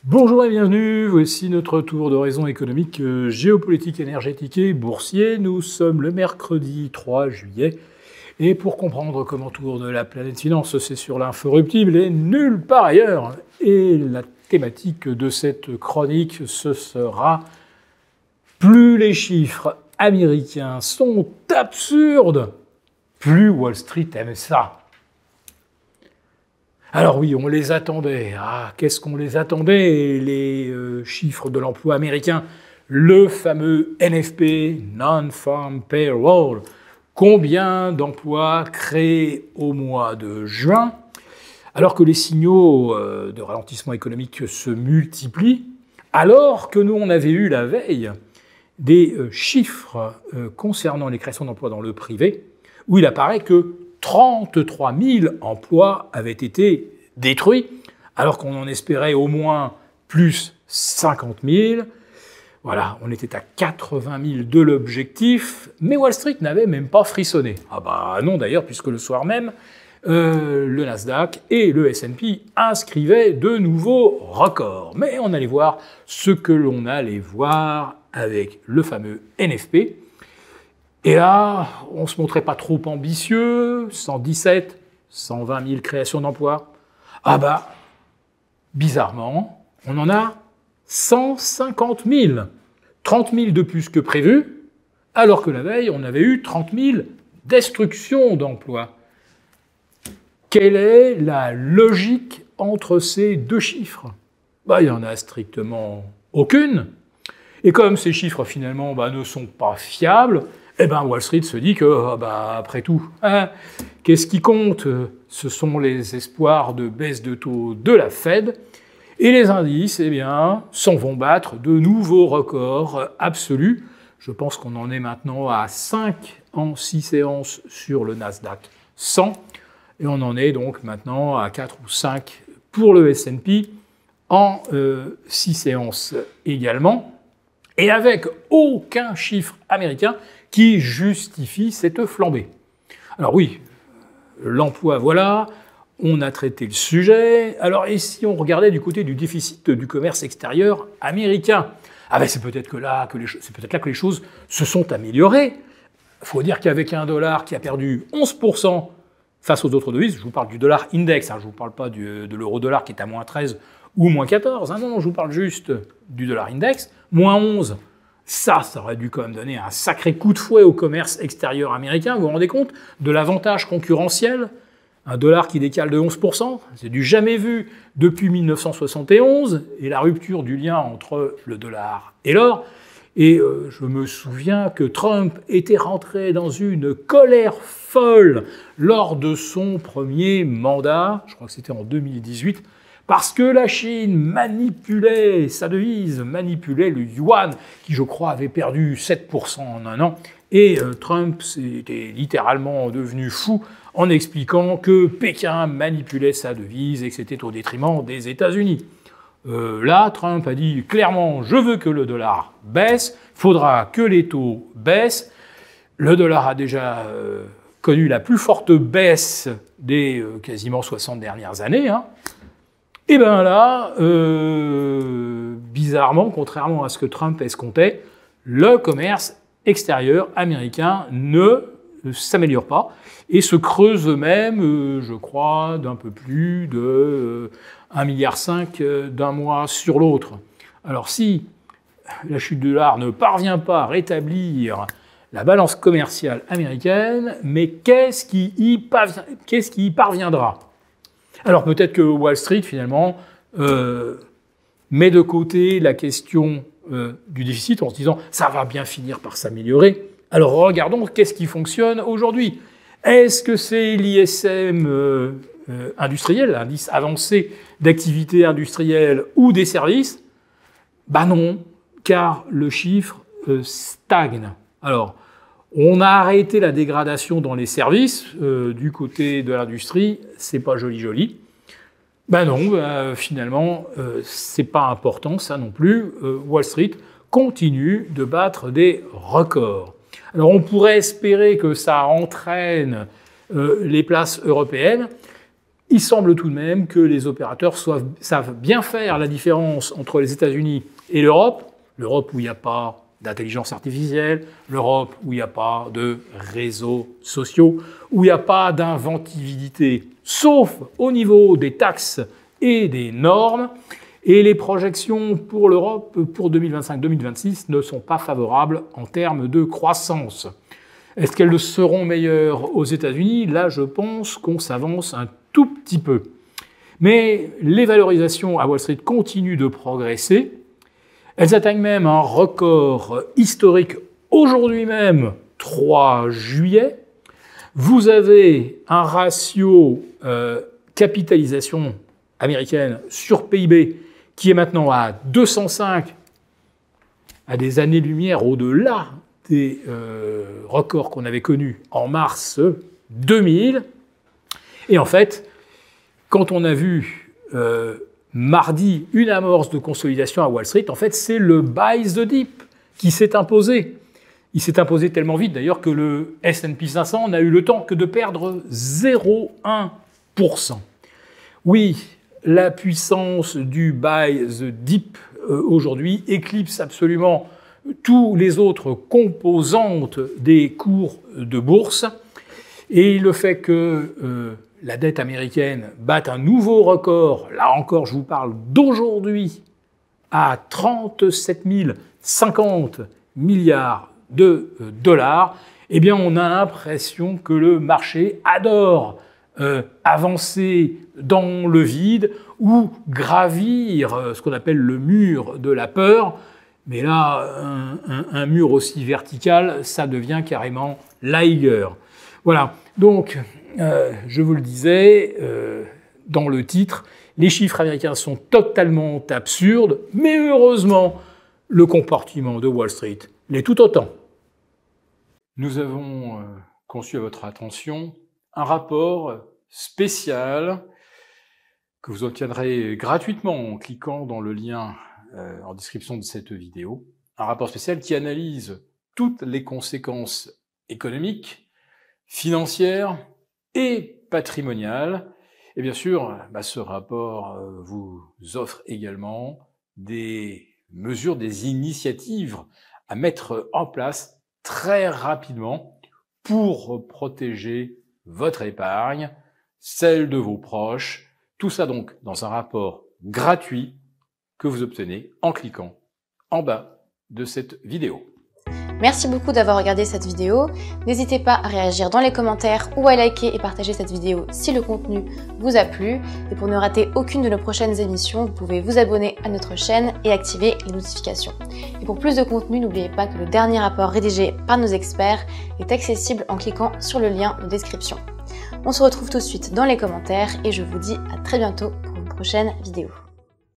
Bonjour et bienvenue, voici notre tour d'horizon économique, géopolitique, énergétique et boursier. Nous sommes le mercredi 3 juillet et pour comprendre comment tourne la planète finance, c'est sur l'inforruptible et nulle part ailleurs. Et la thématique de cette chronique, ce sera « Plus les chiffres américains sont absurdes, plus Wall Street aime ça ». Alors oui, on les attendait. Ah, qu'est-ce qu'on les attendait, les chiffres de l'emploi américain? Le fameux NFP, Non-Farm Payroll. Combien d'emplois créés au mois de juin? Alors que les signaux de ralentissement économique se multiplient, alors que nous, on avait eu la veille des chiffres concernant les créations d'emplois dans le privé, où il apparaît que 33 000 emplois avaient été détruits, alors qu'on en espérait au moins plus 50 000. Voilà, on était à 80 000 de l'objectif, mais Wall Street n'avait même pas frissonné. Ah bah non d'ailleurs, puisque le soir même, le Nasdaq et le S&P inscrivaient de nouveaux records. Mais on allait voir ce que l'on allait voir avec le fameux NFP. Et là, on ne se montrait pas trop ambitieux, 117, 120 000 créations d'emplois. Ah bah, bizarrement, on en a 150 000, 30 000 de plus que prévu, alors que la veille, on avait eu 30 000 destructions d'emplois. Quelle est la logique entre ces deux chiffres? Bah, il n'y en a strictement aucune. Et comme ces chiffres, finalement, ne sont pas fiables, eh ben Wall Street se dit que, après tout, qu'est-ce qui compte? Ce sont les espoirs de baisse de taux de la Fed. Et les indices, s'en vont battre de nouveaux records absolus. Je pense qu'on en est maintenant à 5 en 6 séances sur le Nasdaq 100. Et on en est donc maintenant à 4 ou 5 pour le S&P en 6 séances également. Et avec aucun chiffre américain qui justifie cette flambée. Alors oui, l'emploi, voilà, on a traité le sujet. Alors, et si on regardait du côté du déficit du commerce extérieur américain? C'est peut-être là que les choses se sont améliorées. Il faut dire qu'avec un dollar qui a perdu 11% face aux autres devises, je vous parle du dollar index, je ne vous parle pas de l'euro-dollar qui est à moins 13 ou moins 14, non, je vous parle juste du dollar index, moins 11. Ça aurait dû quand même donner un sacré coup de fouet au commerce extérieur américain. Vous vous rendez compte de l'avantage concurrentiel? Un dollar qui décale de 11%, c'est du jamais vu depuis 1971, et la rupture du lien entre le dollar et l'or. Et je me souviens que Trump était rentré dans une colère folle lors de son premier mandat, je crois que c'était en 2018, parce que la Chine manipulait sa devise, manipulait le yuan, qui, je crois, avait perdu 7% en un an. Et Trump était littéralement devenu fou en expliquant que Pékin manipulait sa devise et que c'était au détriment des États-Unis. Là, Trump a dit clairement « Je veux que le dollar baisse, il faudra que les taux baissent ». Le dollar a déjà connu la plus forte baisse des quasiment 60 dernières années, Et bien là, bizarrement, contrairement à ce que Trump escomptait, le commerce extérieur américain ne s'améliore pas et se creuse même, je crois, d'un peu plus de 1,5 milliard d'un mois sur l'autre. Alors si la chute du dollar ne parvient pas à rétablir la balance commerciale américaine, mais qu'est-ce qui y parviendra? Alors peut-être que Wall Street, finalement, met de côté la question du déficit en se disant « ça va bien finir par s'améliorer ». Alors regardons qu'est-ce qui fonctionne aujourd'hui. Est-ce que c'est l'ISM industriel, l'indice avancé d'activité industrielle ou des services? Non, car le chiffre stagne. Alors, on a arrêté la dégradation dans les services, du côté de l'industrie, c'est pas joli. Non, finalement, c'est pas important, ça non plus. Wall Street continue de battre des records. Alors on pourrait espérer que ça entraîne les places européennes. il semble tout de même que les opérateurs savent bien faire la différence entre les États-Unis et l'Europe. L'Europe où il n'y a pas d'intelligence artificielle, l'Europe où il n'y a pas de réseaux sociaux, où il n'y a pas d'inventivité, sauf au niveau des taxes et des normes. Et les projections pour l'Europe pour 2025-2026 ne sont pas favorables en termes de croissance. Est-ce qu'elles seront meilleures aux États-Unis? Là, je pense qu'on s'avance un tout petit peu. Mais les valorisations à Wall Street continuent de progresser. Elles atteignent même un record historique aujourd'hui même, 3 juillet. Vous avez un ratio capitalisation américaine sur PIB qui est maintenant à 205, à des années-lumière au-delà des records qu'on avait connus en mars 2000. Et en fait, quand on a vu mardi une amorce de consolidation à Wall Street, en fait, c'est le buy the dip qui s'est imposé. Il s'est imposé tellement vite d'ailleurs que le S&P 500 n'a eu le temps que de perdre 0,1%. Oui, la puissance du buy the dip aujourd'hui éclipse absolument tous les autres composantes des cours de bourse. Et le fait que la dette américaine batte un nouveau record, là encore je vous parle d'aujourd'hui, à 37 050 milliards de dollars, eh bien on a l'impression que le marché adore avancer dans le vide ou gravir ce qu'on appelle le mur de la peur. Mais là, un mur aussi vertical, ça devient carrément l'Eiger. Voilà, donc je vous le disais dans le titre, les chiffres américains sont totalement absurdes, mais heureusement, le comportement de Wall Street l'est tout autant. Nous avons conçu à votre attention un rapport spécial que vous obtiendrez gratuitement en cliquant dans le lien en description de cette vidéo. Un rapport spécial qui analyse toutes les conséquences économiques, financières et patrimoniales. Et bien sûr, ce rapport vous offre également des mesures, des initiatives à mettre en place très rapidement pour protéger votre épargne, celle de vos proches. Tout ça donc dans un rapport gratuit que vous obtenez en cliquant en bas de cette vidéo. Merci beaucoup d'avoir regardé cette vidéo. N'hésitez pas à réagir dans les commentaires ou à liker et partager cette vidéo si le contenu vous a plu. Et pour ne rater aucune de nos prochaines émissions, vous pouvez vous abonner à notre chaîne et activer les notifications. Et pour plus de contenu, n'oubliez pas que le dernier rapport rédigé par nos experts est accessible en cliquant sur le lien de description. On se retrouve tout de suite dans les commentaires et je vous dis à très bientôt pour une prochaine vidéo.